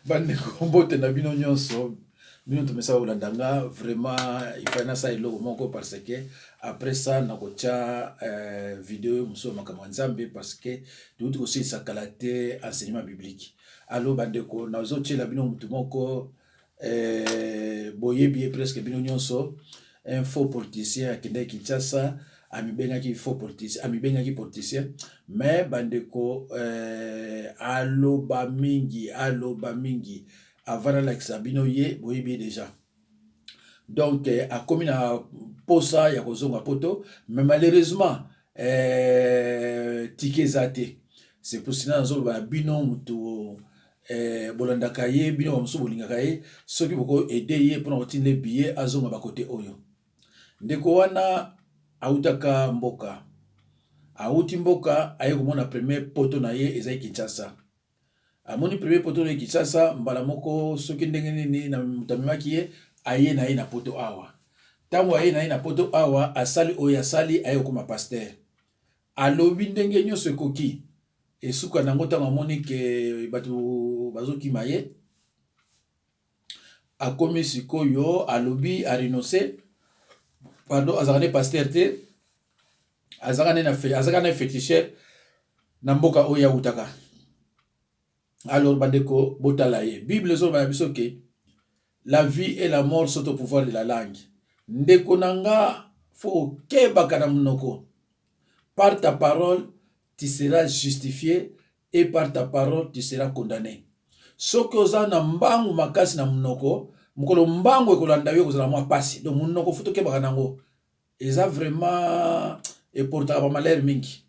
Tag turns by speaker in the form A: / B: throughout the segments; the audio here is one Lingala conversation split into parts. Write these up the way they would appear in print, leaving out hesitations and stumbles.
A: Bande kombote na bino nyonso. Bino tumesa ulandanga vraiment il faut na sa ilo moko parce que après ça na kocha vidéo muso makamwa nzambe parce que tout aussi ça kalaté enseignement biblique. Allo bande ko na zo tshela bino mutu moko boyebi presque bino nyonso un faux politicien akende Kinshasa amibengaki faux politicien amibengaki politicien mais bandeko aloba mingi avant la sabino ye boyebi déjà donc a commis na posa ya kozonga poto mais malheureusement tikezate c'est pour cela nzoloba bino mutu bolandaka ye bino bamusu bolingaka ye soki boko aider ye mpona kotinda billet azonga bakote oyo ndeko wana autaka mboka auti mboka aye komona premier poto na ye ezali Kinshasa amoni premier poto na Kinshasa mbala moko soki ndenge nini na mutamimaki ye aye na ye na poto awa tango aye na ye na poto awa asali oyo asali aye kokoma pasteur alobi ndenge nyonso ekoki esuka nango ntango amoni ke bato bazokima ye akomi sikoyo alobi arenonce pardon azalaka ne pasteur te azalaka na féticheur na mboka oyo autaka. Alors bandeko botala ye Bible ezoloba biso ke la vie et la mort sont au pouvoir de la langue. Ndeko nanga fo kebaka na munoko. Par ta parole tu seras justifié et par ta parole tu seras condamné. Soki oza na mbangu makasi na munoko mukolo mbangu ekolanda yo kozala mwa pasi donc munoko futo kebaka nango eza vraiment eportaka ba malheur mingi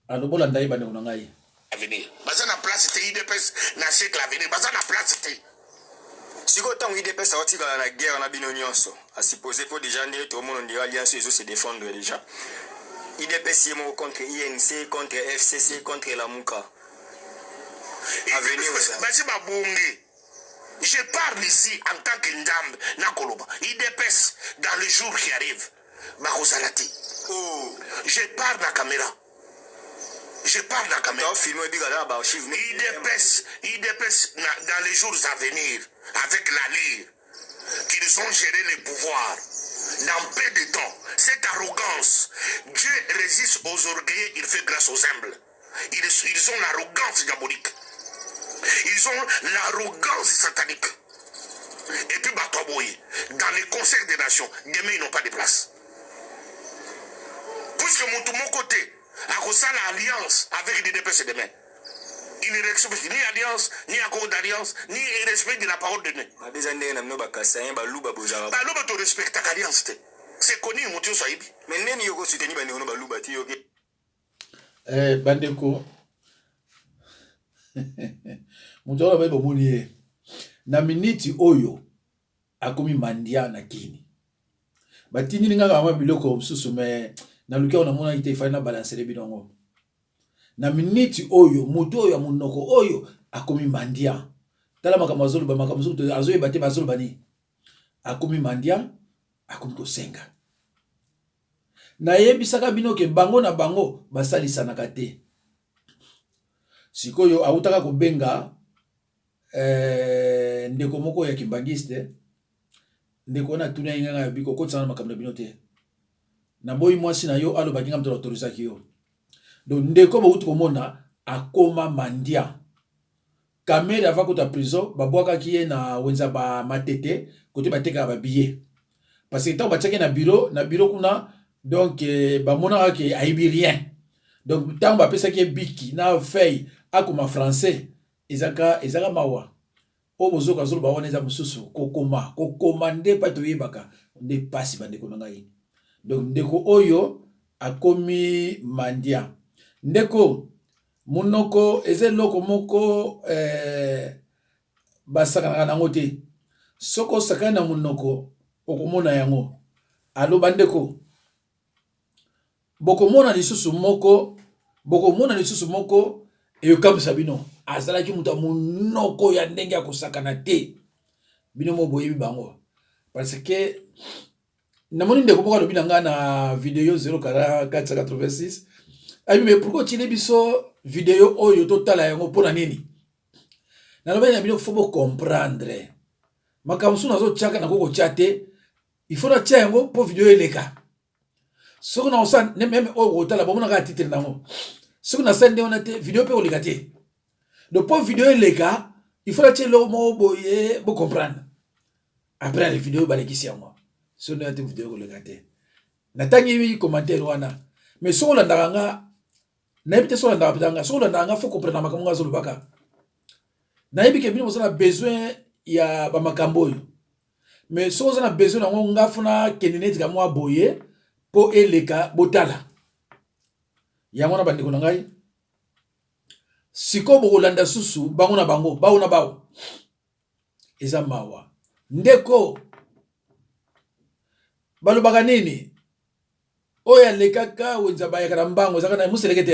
A: alobolanda ye bandeko na ngai
B: avenir baza na place te IDPS na siècle avenir baza na place te siko tango IDPS aotikala na guerre na bino nyonso a supposé po déjà nde tomona ndira alliance ezo se défendre déjà IDPS yemo contre INC contre FCC contre la Muka avenir bazi babongi. Je parle ici en tant que Ndambe Nakoloba. IDPS dans les jours qui arrivent. Bakosarati. Oh, je parle dans la caméra. Je parle dans la caméra. IDPS dans les jours à venir, avec la lyre, qu'ils ont géré le pouvoir dans peu de temps. Cette arrogance, Dieu résiste aux orgueilleux, il fait grâce aux humbles. Ils ont l'arrogance diabolique. Ils ont l'arrogance satanique. Et puis Batoboye, dans les conseils des nations, demain ils n'ont pas de place. Puisque mon côté, à cause de l'alliance avec les DPS demain, il ne respecte ni alliance, ni accord d'alliance, ni respect de la parole de Dieu. Balouba te respecte l'alliance. C'est connu, mon Dieu, Saïbi. Mais n'est-ce pas soutenir Balouba?
A: Bandeko. Mutu wana bayi bomoni ye na miniti oyo akomi mandia na kini batindili ngaka kama biloko mosusu me na lukia ona mona ite ifali na balancele binongo na miniti oyo mutu oyo ya munoko oyo akomi mandia tala makambo azoloba makambo mosusu azoyeba te bazoloba ni akomi mandia akomi kosenga na yebisaka bino ke bango na bango basalisanaka te sikoyo autaka kobenga ndeko moko ya kimbangiste ndeko na tuna inganga biko kotsana makambo bino te na boyi mwasi na yo alo bakinga mto autorisaki yo donc ndeko bauti komona akoma mandia kamera ava kota prison babwaka kiye na wenza ba matete kote bateka ba billet parce que tant batiaki na bureau kuna donc bamona ke aibi rien donc tant bapesaki biki na feuille akoma français ezaka mawa o bozoka zolo bawana eza mususu kokoma nde pa toyebaka nde pasi bandeko na ngai donc ndeko oyo akomi mandia ndeko munoko eze loko moko basakana nango te soko sakana na munoko okomona yango aloba ndeko bokomona lisusu moko eyokamisa bino azalaki mutu munoko ya ndenge ya kosakana te bino mo boyebi bango parce que namoni ndeko moko alobi na nga na video 0486 abi mais pourquoi tine biso video oyo totala yango mpona nini nalobeli na bino fo bocomprendre makambo so nazotiaka nakokotia te il faut natia yango mpo video eleka soki naosala meme oyo kotala bomonaka titre nango soki nasali nde wana te video mpe koleka te donc mpo video eleka il faut natia eloko moko boye bocomprendre après ale video balekisi yango soki nde te video koleka te natangi commentaire wana mais soki olandaka nga nayebi te soki olandaka mpenza nga soki olandaka nga fo comprendre makambo nga azolobaka nayebi ke bino bozala besoin ya bamakambo oyo mais soki oza na besoin nango nga funa kende neti ka mwa boye mpo eleka botala yango na bandeko na ngai sikoyo bokolanda susu bango na bango bao na bao eza mawa ndeko balobaka nini oyo alekaka wenza bayaka na mbango ezaka na museleke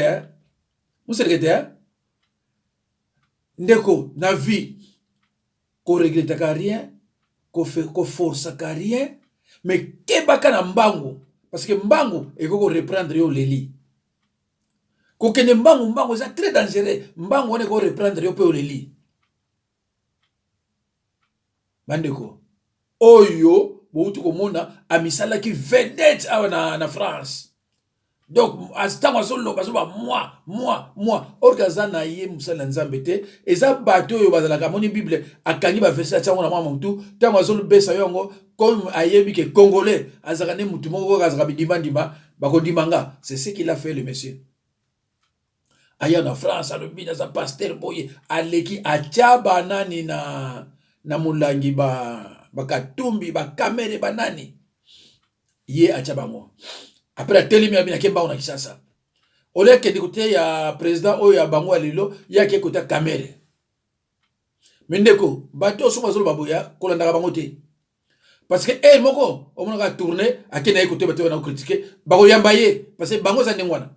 A: te ndeko na vie koregretaka rien koforsaka rien mais kebaka na mbango parce que mbango ekoki koreprendre yo leli kokende mbango eza très dangereux mbango wana ekoki koreprendre yo mpe oleli bandeko oyo bouti komona amisalaki vedette awa na France donc ntango azoloba moi orke aza na ye mosali na nzambe te eza bato oyo bazalaka moni bible akangi baverse atiango na mwa motu ntango azolobesa yango comme ayebi ke congolais azalaka nde mutu moko kaka azalaka bindimandima bakondimanga c'est ce qu'il a fait le monsieur aya na France alobi naza paster boye aleki atia banani na molangi bakatumbi bakamere banani ye atia bango après atelemi abi na kemba na Kinshasa ole kende kote ya président oyo ya bango ya lelo yake kota kamere mindeko bato so bazolo baboya kolandaka bango te parce que moko omonaka tourner akena ekote bato na critiquer bakoyamba ye parce que bango za ndengwana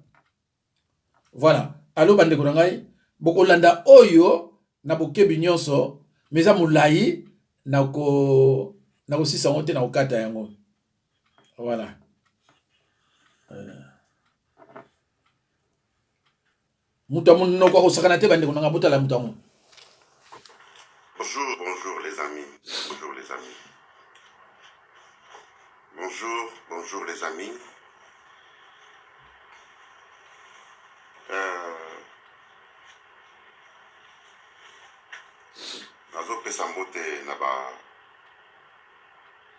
A: voilà alo bandeko na ngai bokolanda oyo na bokebi nyonso meza mulai na kosisa ngo te na kokata yango voilà mutu amonoko akosakana te bandeko na ngai botala mutu yango.
B: Bonjour les amis. Bonjour les amis. Bonjour les amis. Nazopesa mbote na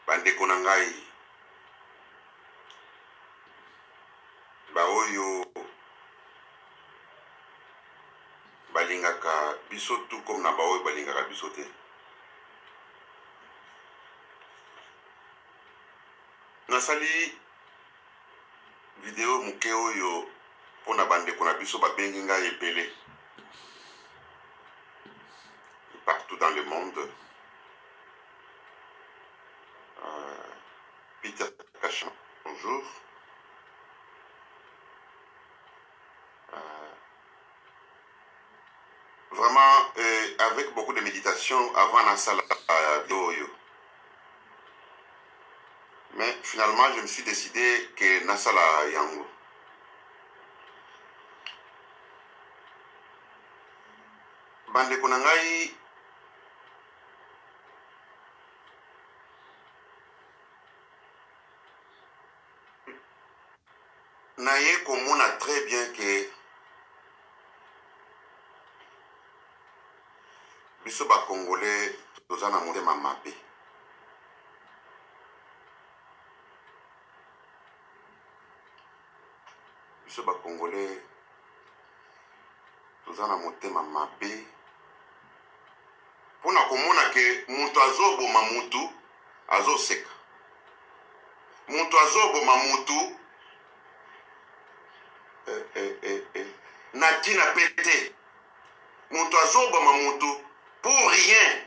B: bandeko na ngai baoyo balingaka biso tout comme na baoyo balingaka biso te. Nasali video muke oyo pona bandeko na biso babengi ngai ebele partout dans le monde. Peter Kachan, bonjour. Vraiment, avec beaucoup de méditation avant la salle vidéo. Mais finalement, je me suis décidé que Nasala Yango. Bande Konangai, Naye komona très bien que biso ba Congolais toza na motema mabe. Biso ba Congolais toza na motema mabe. Pona komona ke mutu azoboma mutu azoseka. Mutu azoboma mutu natina pété. Mutu azoboma mutu pour rien.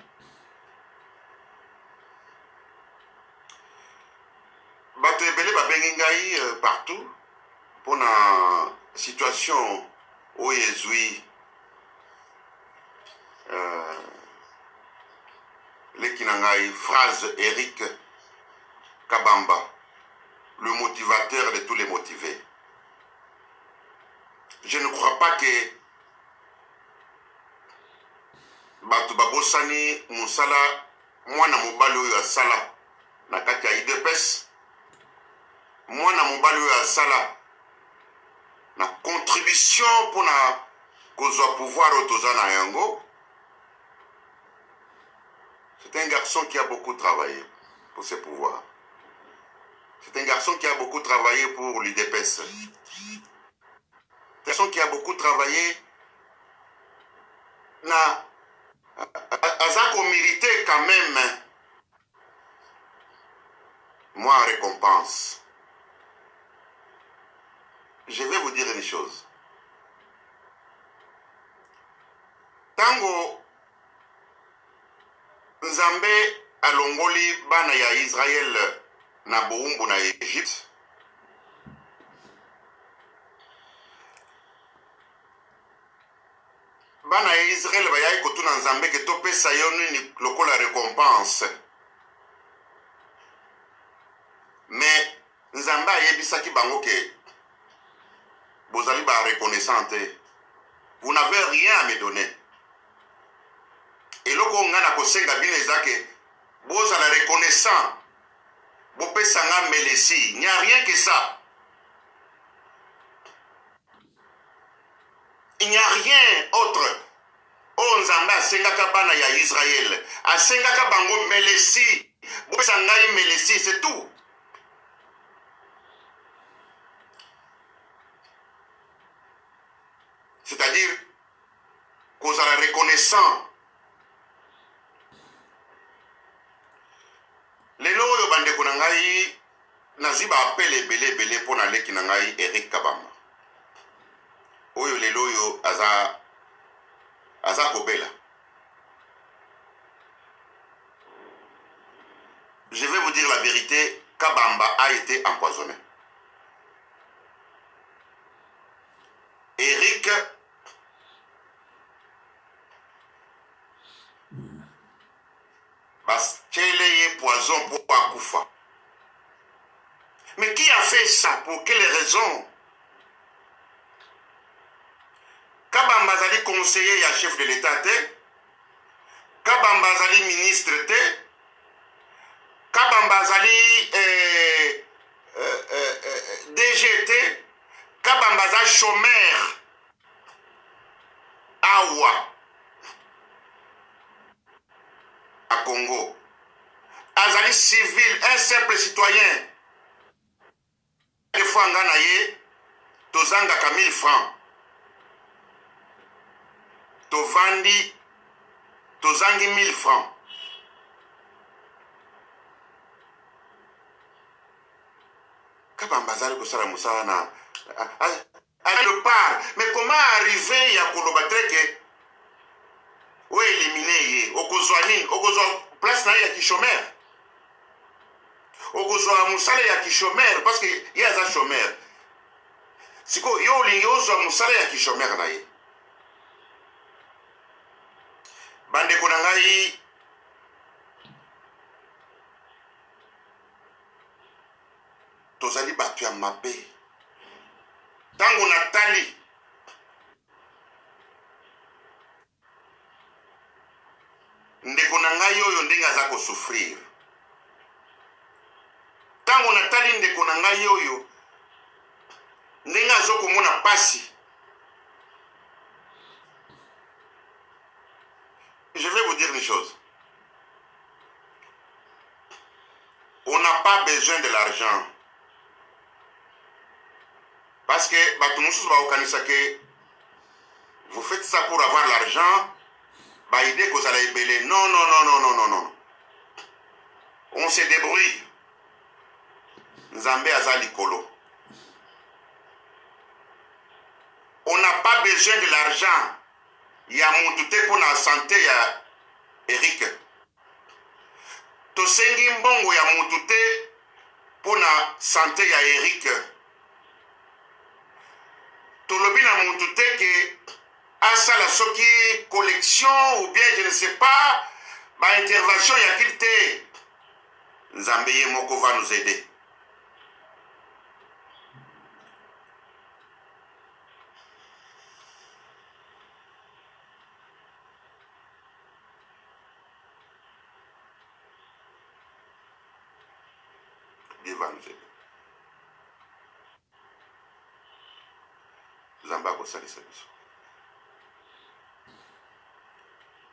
B: Bato ebele babengi ngai partout pour la situation où ezui Lekinangai phrase Eric Kabamba, le motivateur de tous les motivés. Je ne crois pas que bato babosani musala mwana mobali oyo asala na kati ya IDPS, mwana mobali oyo asala na contribution mpona kozwa pouvoir oyo toza na yango. C'est un garçon qui a beaucoup travaillé pour ses pouvoirs. C'est un garçon qui a beaucoup travaillé pour l'UDPS. C'est un garçon qui a beaucoup travaillé na Azako mérité quand même moi en récompense. Je vais vous dire une chose. Tango Nzambe alongoli bana ya Israël na boumbu na Egypte, bana ya Israël bayai kotuna Nzambe ke topesa yo nini lokola récompense. Mais Nzambe ayebisaki bango ke bozali ba reconnaissante. Vous n'avez rien à me donner. Et loko ngana kosenga bino ezake bozala reconnaissant. Bopesa nga melesi. Il n'y a rien que ça. Il n'y a rien autre. Oh Nzambe asengaka bana ya Israël. Asengaka bango melesi. Bopesa ngai melesi, c'est tout. C'est-à-dire kozala reconnaissant. Lelo oyo bandeko na ngai nazwi ba appel ebele mpona leki na ngai Eric Kabamba. Oyo lelo oyo aza kobela. Je vais vous dire la vérité, Kabamba a été empoisonné. Eric Baskele poison pour Akoufa. Mais qui a fait ça? Pour quelles raisons? Kabamba Zali conseiller ya chef de l'État te, Kabamba Zali ministre te, Kabamba Zali DGT, Kabamba Zali chômeur Awa à Congo. Azali civil, un simple citoyen. Des fois nganaye tozanga ka 1000 francs. Tovandi tozangi 1000 francs. Kabamba Zali kosala musala na le part. Mais comment arriver à Kolobatreke ou éliminer Okozwanin, Okozwa place na ya ki chômeur. Okozwa musala ya ki chômeur parce que il y a un chômeur. Siko yo lingi ozwa musala ya ki chômeur na ye. Bande ko na ngai tozali batu ya mabe. Tango natali ndeko na ngai oyo ndenge aza kosouffrir. Tango natali ndeko na ngai oyo ndenge azokomona pasi. Je vais vous dire une chose. On n'a pas besoin de l'argent. Parce que Batumusus va organiser que vous faites ça pour avoir l'argent. Bah, idée que vous allez ébeler. Non, non, non, non, non, non, non. On se débrouille. Nzambe azali kolo. On n'a pas besoin de l'argent. Il y a mon tout pour la santé, il y a Eric. Tosengi mbongo ya mutute pour la santé, il y a Eric. Tolobi na mutute que asala soki collection ou bien je ne sais pas, ma intervention ya kilte. Nzambe ye moko va nous aider.
C: Dieu va nous aider. Zamba kosalisa biso.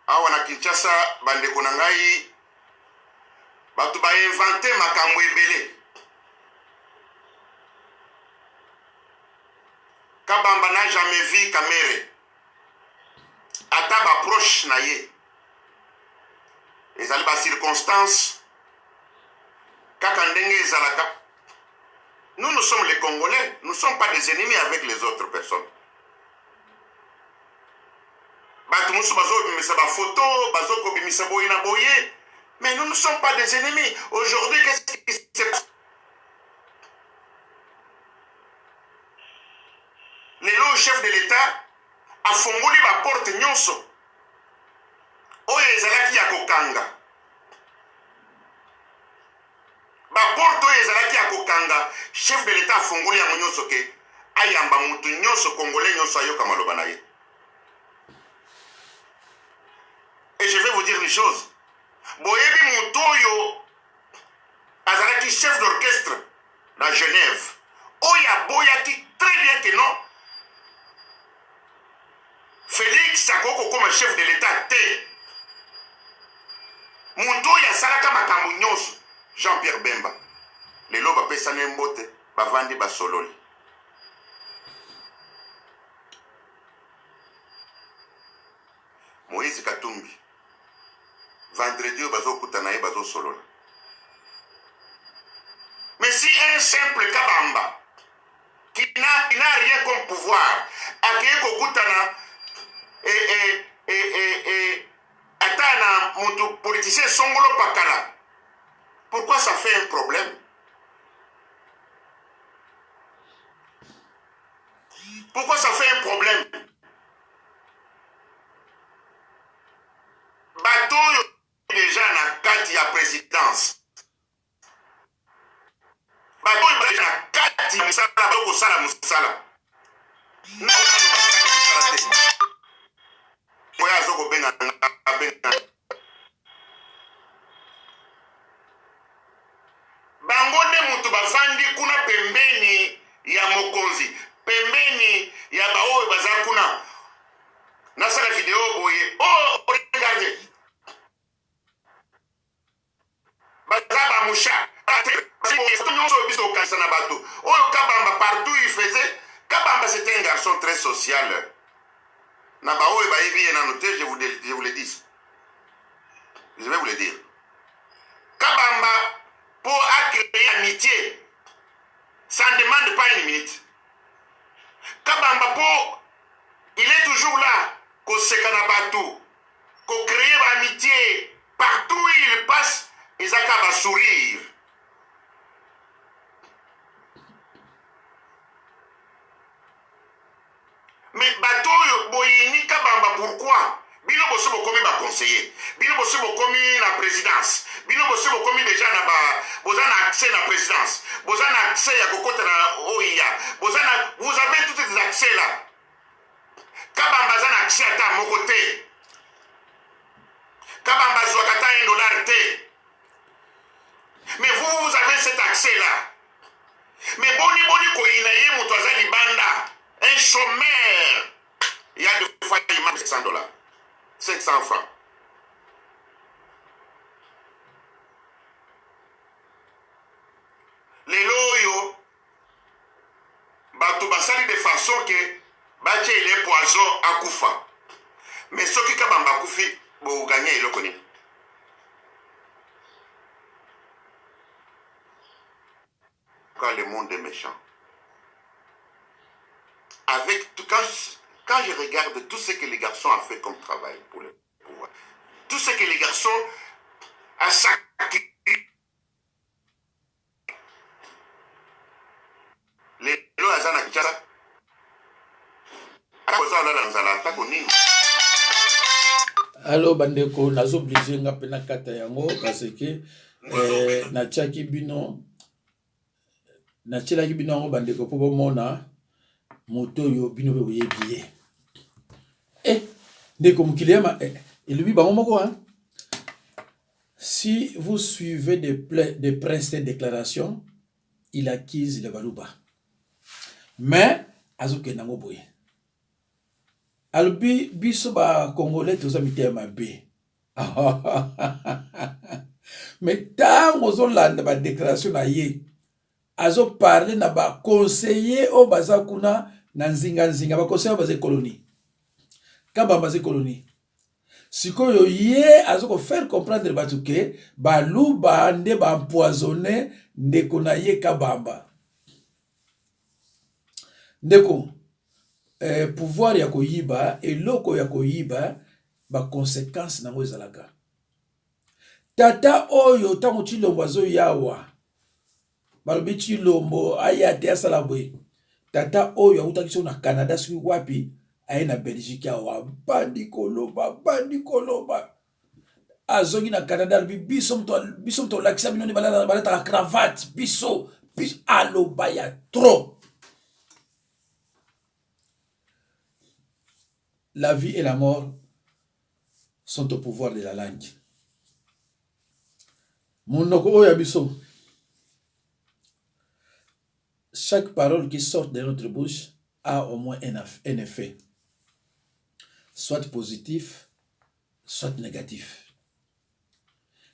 C: Awa na Kinshasa bandeko na ngai batu ba inventer makambo ebele. Kabamba n'a jamais vu Kamere. Ata ba proche na ye. Ezali ba circonstance. Kaka ndenge ezalaka. Nous sommes les Congolais. Nous ne sommes pas des ennemis avec les autres personnes. Batu musu bazo bimisa ba photo, bazo ko bimisa boye na boye. Mais nous ne sommes pas des ennemis. Aujourd'hui, qu'est-ce qui se passe? Le chef de l'État a fongoli ba porte nyonso. Oyo ezalaki ya kokanga. Ba porte oyo ezalaki ya kokanga, chef de l'État a fongoli ya nyonso ke ayamba mutu nyonso congolais nyonso ayoka maloba na ye. Et je vais vous dire une chose. Boyebi mutu oyo azalaki chef d'orchestre na Genève. Oya boyaki très bien que non. Félix Sakoko comme chef de l'État te. Muto ya salaka makambo nyonso. Jean-Pierre Bemba. Lelo ba pesa nembote ba vandi ba sololi. Moïse Katumbi. Vendredi bazo kutana ye bazo solola. Mais si un simple Kabamba qui n'a rien comme pouvoir a qui kokutana atana mutu politicien songolo pakala. Pourquoi ça fait un problème? Pourquoi ça fait un problème? Bateau déjà na kati ya présidence. Bateau déjà na kati ya musala bako sala musala. Na moya zoko benga bango nde mutu bafandi kuna pembeni ya mokonzi, pembeni ya baoyo baza kuna. Nasala video boye. Oh, regardez. Bazaba Moucha. Kabamba partout il faisait. Kabamba c'était un garçon très social. Nabaoyo baebi na noté, je vous le dis. Je vais vous le dire. Kabamba pour créer amitié, ça ne demande pas une minute. Kabamba pour il est toujours là, qu'on se canabatu, qu'on crée l'amitié. Partout où il passe, ils acabent à sourire. Mais bateau, boyini Kabamba, pourquoi? Bino bosse bokomi ba conseiller. Bino bosse bokomi la présidence. Bino bosse bokomi déjà na ba, bozana accès na présidence. Bozana accès ya kokota na OIA. Bozana, vous avez tous ces accès là. Kabamba zana accès à ta mon côté. Kabamba zwakata $1 te. Mais vous avez cet accès là. Mais boni ko inaye mutu azali banda. Un chômeur. Il y a deux fois il manque $500. 500 francs. Les loyo batu basali de façon que bache il est poison à Koufa. Mais ce qui Kabamba Koufi, vous gagnez le connaît. Quand le monde est méchant. Avec tout, quand je regarde tout ce que les garçons ont fait comme travail pour le pouvoir, tout ce que les garçons ont sacrifié, les lois à Zanakara,
A: alors bandeko nazo obligé nga pena kata yango parce que natiaki bino yango bandeko po bomona moto yo bino be oyebi ye ndeko mokili yama elobi bango moko si vous suivez de près ces déclarations il acquise le baluba. Mais, azoke nango boye. Albi, biso ba Congolais, toza mitema B. Mais tant ozolanda ba déclaration na ye, azo parler na ba conseiller o baza kuna na nzinga ba conseiller baza colonie. Kaba baza colonie. Sikoyo ye azo ko faire comprendre batu ke baluba nde ba empoisonner ndeko na ye Kabamba. Ndeko pouvoir ya koyiba eloko ya koyiba ba conséquence nango ezalaka. Tata oyo tango Chilombo azo yawa balobi Chilombo aya te asala boye. Tata oyo autaki na Canada soki wapi aye na Belgique awa bandi koloba azongi na Canada albi biso mto lakisa bino ni balata cravate biso aloba ya trop. La vie et la mort sont au pouvoir de la langue. Monoko oya biso. Chaque parole qui sort de notre bouche a au moins un effet. Soit positif, soit négatif.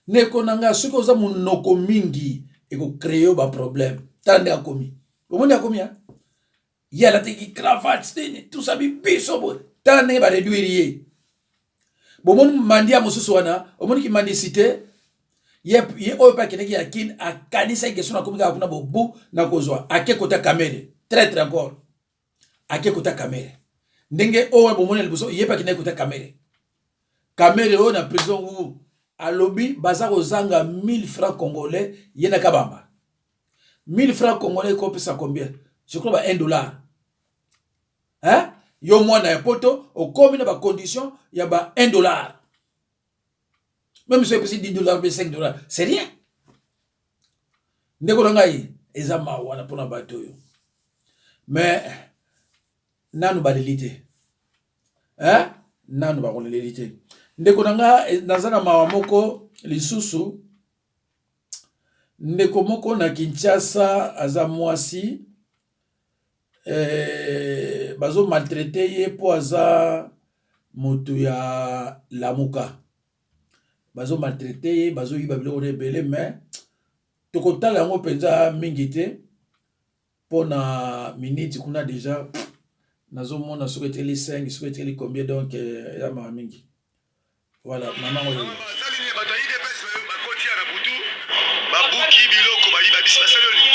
A: Neko nanga soki oza monoko mingi eko créer ba problème. Tande akomi. Omoni akomi ha? Yala teki cravate tout ça biso bo. Tande ba réduire ye. Bomoni mandi ya mosusu wana, omoni ki mandi cité ye oyo pa keneki ya kin akanisa question na komika kuna bobu na kozwa ake kota kamere traître encore ake kota kamere ndenge oyo bomoni liboso ye pa keneki kota kamere oyo na prison wu alobi baza kozanga 1000 francs congolais ye na Kabamba 1000 francs congolais kopesa combien je crois ba $1 hein yo mwana ya poto okomi na ba condition ya ba $1. Même si c'est $10, $5, c'est rien. Ndeko nangai ezama wana pona bato yo. Mais nanu ba lélité. Hein? Nanu ba lélité. Ndeko nanga nazana mawa moko lisusu. Ndeko moko na Kinshasa aza mwasi bazo maltraité ye po aza moto ya lamuka. Bazo maltraité, bazo yiba biloko rebele, mais tokotala yango penza mingi te pona minute kuna déjà nazo mona soki les 5 soki les combien donc ya ma mingi voilà maman oyo salini batayi de pes ba koti na butu ba buki biloko ba yiba bisa saloni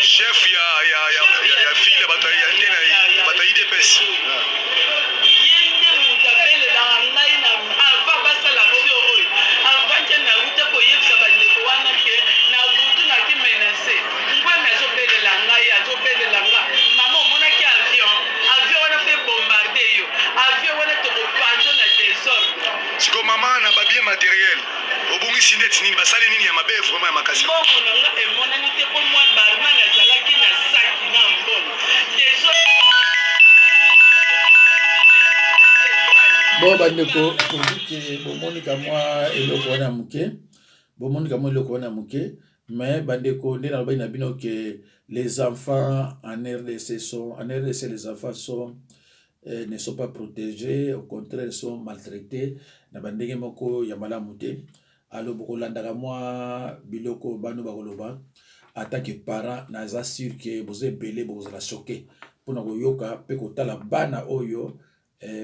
A: chef ya file batayi de pes siko mama na babie matériel obungi sinet nini basali nini ya mabe vraiment ya makasi bon bandeko pourvu bomonika mwa eloko wana muke mais bandeko nde na bana bino que les enfants en RDC les enfants sont ne sont pas protégés, au contraire ils sont maltraités na bandenge moko ya malamu te alo bokolandaka mwa biloko bano bakoloba en tant que parent naza sûr que vous ebele bokozala choqué mpona koyoka mpe kotala bana oyo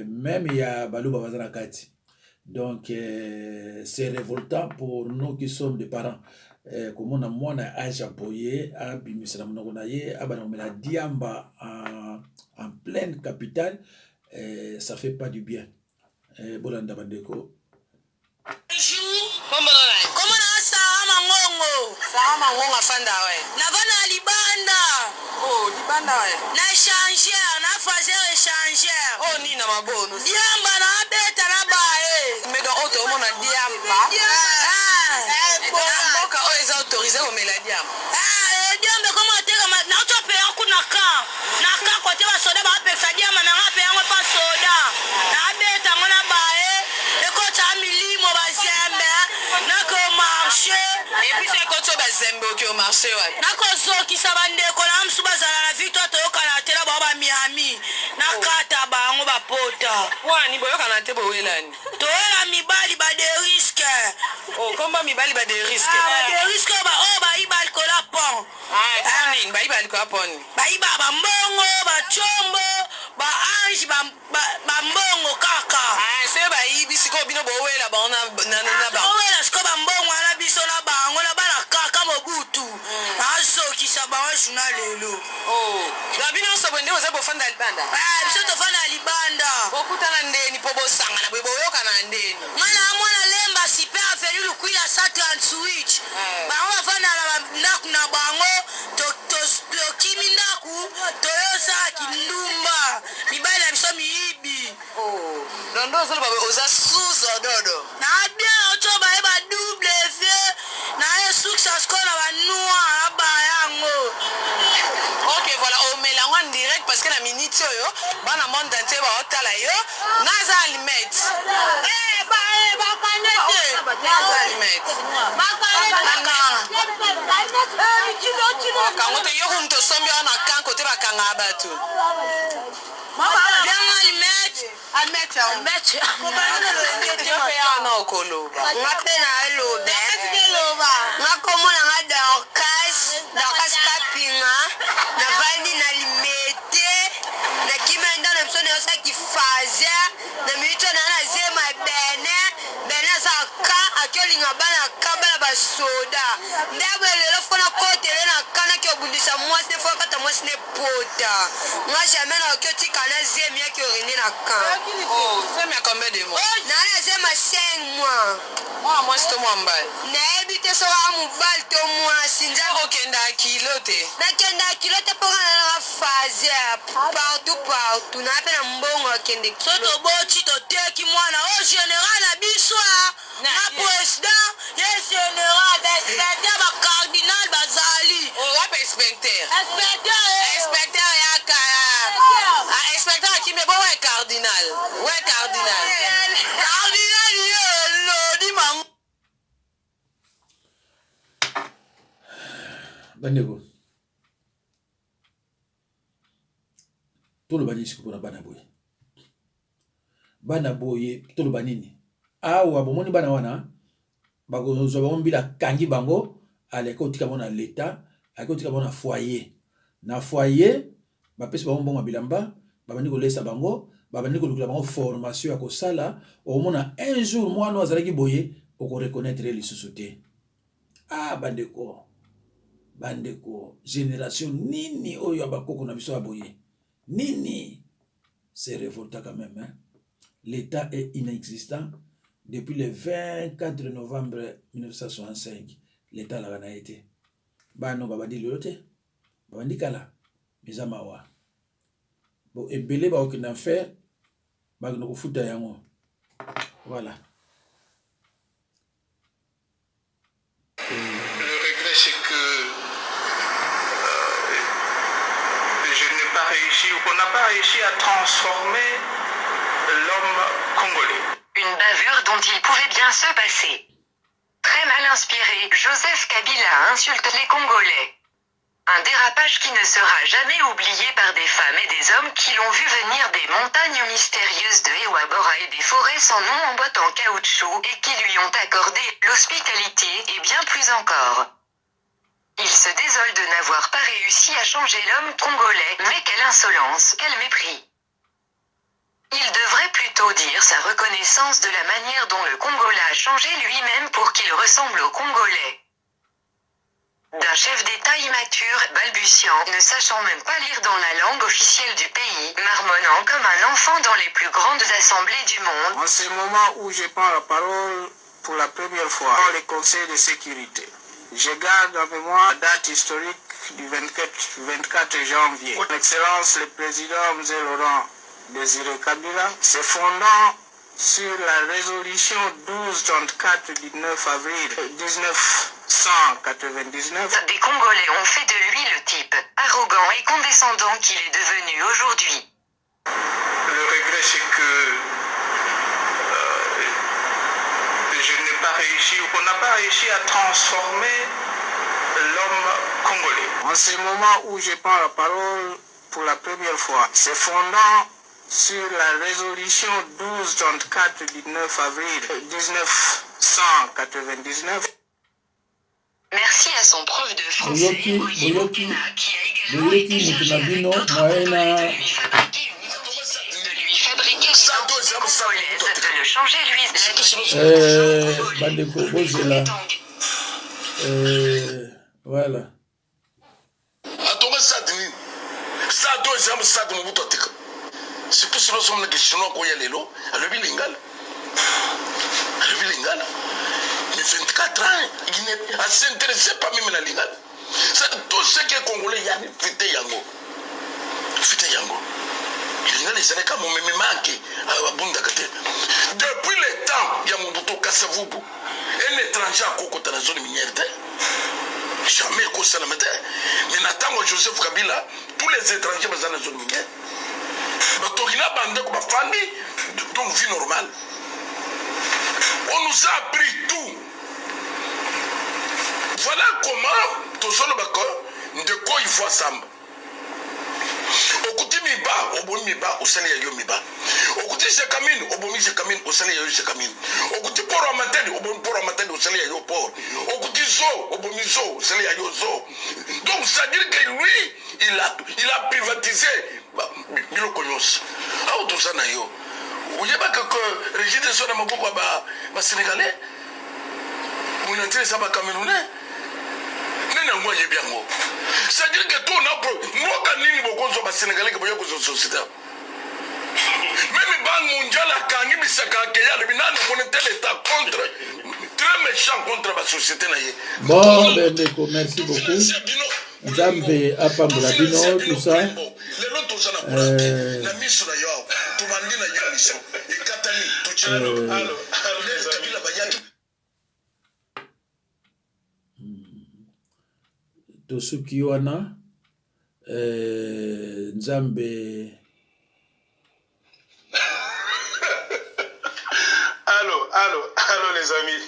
A: même ya baluba baza na kati donc c'est révoltant pour nous qui sommes des parents komona mwana age aboye abimisela monoko na ye abana komela diamba en pleine capitale ça fait pas du bien. Bolanda bandeko.
D: Comment na Sarah Mangongo? Sarah Mangongo afanda we. Na vana libanda. Oh, libanda we. Na échangeur, na fazer échangeur. Oh, ni na mabono. Diamba na beta na bae. Mais dans auto mon na diamba. Na mboka o eza autorisé au meladiam. Diamba comment te na to pe kuna ka. Na ka ko te ba soda ba pe fa diamba na pe yango pa soda. Na beta ngona bae. Eko ta milimo ba zembe. Nako marché. Et puis c'est quand tu vas zembe au marché ouais. Nako zoki sabande ko na msuba zala na victoire to kana tela baba Miami. Nakata bango ba pota. Wani boyo kana te bowelani. To era mibali ba de risque. Oh komba mibali ba de risque. Ba de risque ba o ba ibal ko la pon. Poni ba ibal ko la pon. Ba iba ba mbongo ba chombo ba ange ba mbongo kaka. Se ba ibi siko bino bowela ba ona na ba. Bowela siko ba mbongo na biso na bango na bana kaka mobutu. Aso kisa ba wa journal lelo. Oh. La bino so bende oza bofanda libanda. Biso to fanda libanda. Okutana ndeni po bosanga na bwebo yoka na ndeni. Mwana lemba sipe afeli lukwila Satan switch. Bango fanda na ndaku na bango to kimi ndaku to yosa kindumba. Mibali na biso miibi. Oh. Dondo zo ba oza suzo dodo. Na bien oto ba eba double V. Na e success ko na ba noa ba yango. OK, voilà, on met la en direct parce que la minute yo bana monde entier ba otala yo naza almet. Ba kanete. Naza almet. Ba kanete. Kango te yo kumto sombi ona kan kote ba kanga batu. Mama bien almet. Almet. Ko ba no ya no kolo. Ngate na lobe. Ngakomona ngada Dorcas kapinga na vandi na limete na kimenda na msone yosa kifaze na mito na zema bene sa ka akyolinga bana kabala basoda ndabwe lelo fona kote na kana kyo bundisa mwase fo kata mwase ne pota nga jamais na kyo tika na zemi yake orine na kan. Oh, zemi ya combien de mois? Na zema 5 mois. Moi c'est moi mbal. Na ebite so amubal to moi sinja okenda kilote. Na kenda kilote pour na phase partout na pena mbongo kende. Soto bochi to teki mwana o général na biswa. Na président, yes général, inspecteur ba cardinal bazali. Oh, wa inspecteur. Inspecteur ya kaya. Inspecteur akime bo wa cardinal. Wa cardinal. Cardinal yo lo di mang.
A: Bandeko. Toloba nini sikoyo na bana boye. Bana boye toloba nini. Awa bomoni bana wana bakozwa bango mbila kangi bango aleka otika bango na leta aleka otika bango na foyer. Na foyer bapesi bango mbongo ya bilamba babandi kolesa bango babandi kolukela bango formation ya kosala okomona un jour mwana azalaki boye okoreconnaître lisusu te. Ah bandeko génération nini oyo abakoko na biso ya boye nini. C'est révoltant quand même hein? L'état est inexistant depuis le 24 novembre 1965. L'état l'a gana été bano babadi lote babandi kala mizama wa bo ebele ba okina faire ba no kufuta yango. Voilà.
C: Le regret, c'est que je n'ai pas réussi, ou qu'on n'a pas réussi à transformer l'homme congolais.
E: Une bavure dont il pouvait bien se passer. Très mal inspiré, Joseph Kabila insulte les Congolais. Un dérapage qui ne sera jamais oublié par des femmes et des hommes qui l'ont vu venir des montagnes mystérieuses de Ewabora et des forêts sans nom en boîte en caoutchouc et qui lui ont accordé l'hospitalité et bien plus encore. Il se désole de n'avoir pas réussi à changer l'homme congolais, mais quelle insolence, quel mépris. Il devrait plutôt dire sa reconnaissance de la manière dont le Congo l'a changé lui-même pour qu'il ressemble aux Congolais. d'un chef d'État immature, balbutiant, ne sachant même pas lire dans la langue officielle du pays, marmonnant comme un enfant dans les plus grandes assemblées du monde.
F: En ce moment où je prends la parole pour la première fois dans les conseils de sécurité, je garde en mémoire la date historique du 24 janvier. Son Excellence le président M. Laurent Désiré Kabila, se fondant sur la résolution 1234 du 9 avril 1999,
E: Des Congolais ont fait de lui le type arrogant et condescendant qu'il est devenu aujourd'hui.
F: le regret c'est que je n'ai pas réussi, on n'a pas réussi à transformer l'homme congolais. En ce moment où je prends la parole pour la première fois, se fondant sur la résolution 1234 du 9 avril 1999,
E: Merci à son prof de français,
A: Boyoki,
E: Moïse
A: Boyoki,
E: Mokena, qui a également
A: Boyoki,
E: été chargé avec
A: Mutunabino,
E: d'autres
A: Moena.
E: Congolais de lui fabriquer une identité congolaise, de le changer lui
A: Bandeko Bozela. Voilà.
B: atonga sadi nini sado eza mosadi mobutu atika sikosi bazomona question akoya lelo alobi lingala mais 24 ans il ne s'intéressait pas même na lingala c'est tout ce qui est congolais yani fite yango lingala ezalaka momeme make abundaka te depuis le temps ya mobutu kasavubu un étranger akokota na zone minière te jamais ekosalama te mais na ntango Joseph Kabila tous les étrangers baza na zone minière batoki na bandeko bafandi donc vie normale on nous a appris tout voilà comment tozolobaka ndeko ifo samba okuti miba obomi miba osali ya yo miba okuti sekamine obomi sekamine osali ya yo sekamine okuti poro amateli obomi poro amateli osali ya yo poro okuti zo obomi zo osali ya yo zo donc ça veut dire que lui il a privatisé biloko nyonso aho toza na yo oyebaka que régime so na maboko ya basénégalais monantelesa bacamerounais nini yango ayebi yango c'est-à-dire que to na mboka nini bokonzo basénégalais ke boya kozwa société même banque mondiale akangi bisaka akeya alobi nani monétaire l'état contre très méchant contre basociété na ye
A: Bon, Bendeko, merci beaucoup. Nzambe apambola bino, tout ça.
B: lelo toza na na miso na yo tobandi na yo mission ekatani totyalo kabila bayaki
A: tosuki wana Nzambe
F: allô les amis.